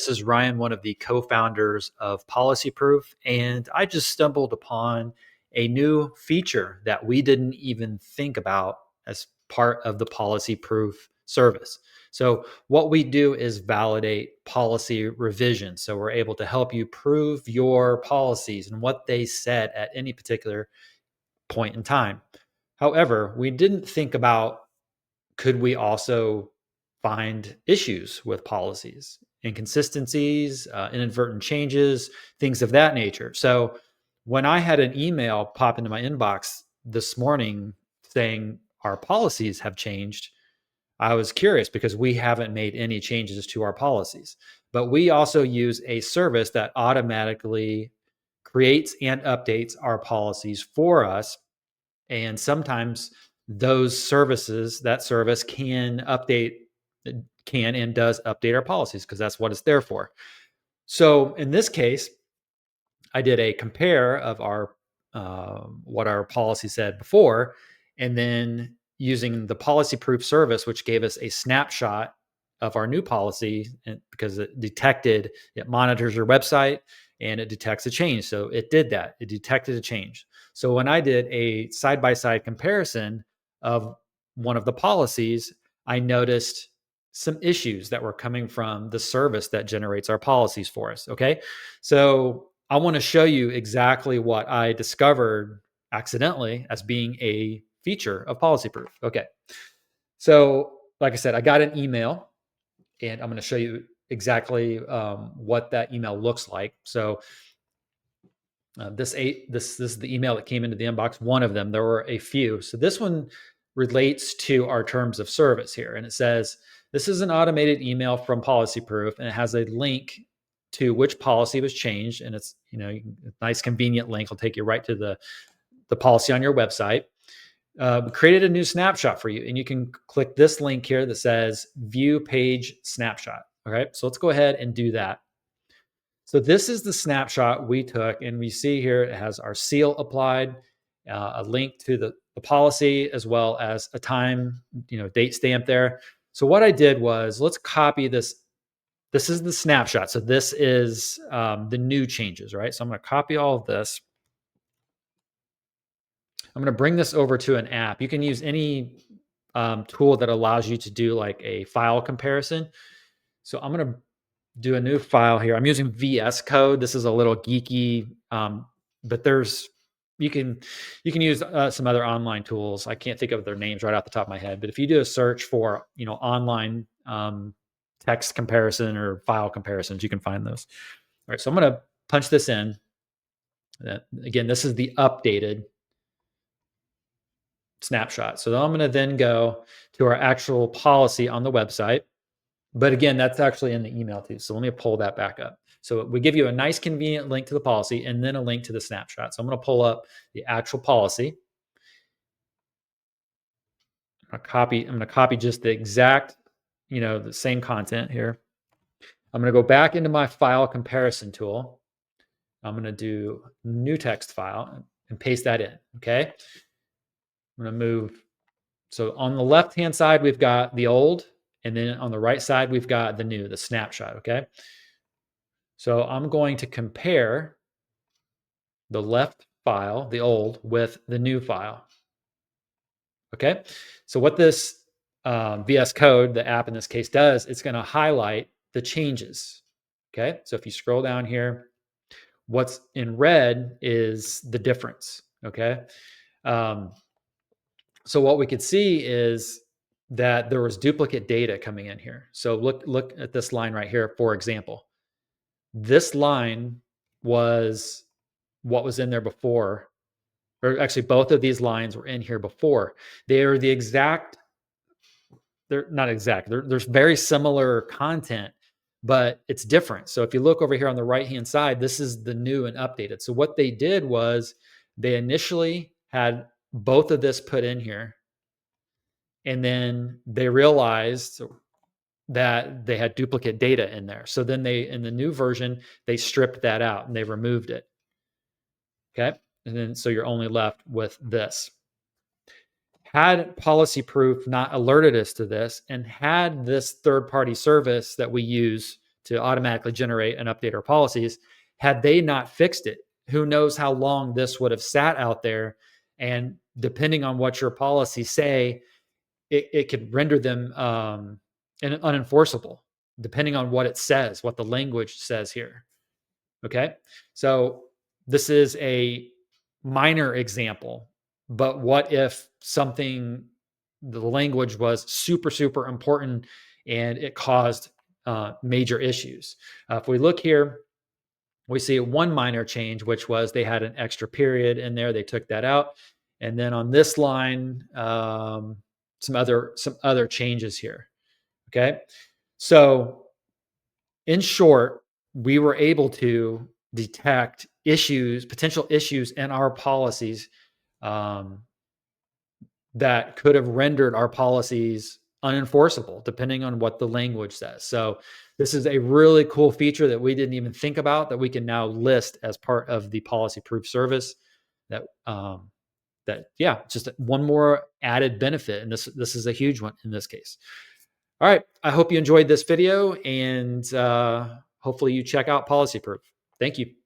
This is Ryan, one of the co-founders of PolicyProof, and I just stumbled upon a new feature that we didn't even think about as part of the PolicyProof service. So what we do is validate policy revisions. So we're able to help you prove your policies and what they said at any particular point in time. However, we didn't think about, could we also find issues with policies, inconsistencies, inadvertent changes, things of that nature? So when I had an email pop into my inbox this morning saying our policies have changed, I was curious because we haven't made any changes to our policies. But we also use a service that automatically creates and updates our policies for us, and sometimes that service can and does update our policies because that's what it's there for. So in this case, I did a compare of our what our policy said before, and then using the policy proof service, which gave us a snapshot of our new policy, and because it monitors your website and it detects a change. So it did that. It detected a change. So when I did a side by side comparison of one of the policies, I noticed some issues that were coming from the service that generates our policies for us. Okay. So I want to show you exactly what I discovered accidentally as being a feature of PolicyProof. Okay. So, like I said, I got an email, and I'm going to show you exactly what that email looks like. So, this is the email that came into the inbox. One of them. There were a few. So this one relates to our terms of service here, and it says this is an automated email from PolicyProof, and it has a link to which policy was changed, and it's a nice convenient link. Will take you right to the policy on your website. We created a new snapshot for you, and you can click this link here that says View Page Snapshot. All right, so let's go ahead and do that. So this is the snapshot we took, and we see here it has our seal applied, a link to the policy, as well as a time, date stamp there. So what I did was, let's copy this. This is the snapshot. So this is the new changes, right? So I'm going to copy all of this. I'm going to bring this over to an app. You can use any tool that allows you to do like a file comparison. So I'm going to do a new file here. I'm using VS Code. This is a little geeky, but you can use some other online tools. I can't think of their names right off the top of my head, but if you do a search for online text comparison or file comparisons, you can find those. All right, so I'm going to punch this in. Again, this is the updated snapshot. So I'm going to then go to our actual policy on the website. But again, that's actually in the email too. So let me pull that back up. So we give you a nice convenient link to the policy and then a link to the snapshot. So I'm going to pull up the actual policy. I'm going to copy just the exact, the same content here. I'm going to go back into my file comparison tool. I'm going to do new text file and paste that in. Okay. I'm going to move. So on the left-hand side, we've got the old, and then on the right side, we've got the new, the snapshot. Okay. So I'm going to compare the left file, the old, with the new file. Okay. So what this VS Code, the app in this case, does, it's going to highlight the changes. Okay. So if you scroll down here, what's in red is the difference. Okay. So what we could see is that there was duplicate data coming in here. So look at this line right here, for example. This line was what was in there before, or actually both of these lines were in here before. They're not exact. There's very similar content, but it's different. So if you look over here on the right-hand side, this is the new and updated. So what they did was they initially had both of this put in here, and then they realized that they had duplicate data in there. So then in the new version, they stripped that out and they removed it. Okay. And then, so you're only left with this. Had PolicyProof not alerted us to this, and had this third-party service that we use to automatically generate and update our policies. Had they not fixed it, who knows how long this would have sat out there. And depending on what your policies say, it could render them unenforceable, depending on what it says, what the language says here. Okay. So this is a minor example, but what if something, the language was super, super important and it caused major issues? If we look here, we see one minor change, which was they had an extra period in there. They took that out. And then on this line, some other changes here. Okay. So in short, we were able to detect issues, potential issues in our policies um, that could have rendered our policies unenforceable, depending on what the language says. So, this is a really cool feature that we didn't even think about that we can now list as part of the policy proof service. Yeah, just one more added benefit, and this is a huge one in this case. All right, I hope you enjoyed this video, and hopefully you check out policy proof. Thank you.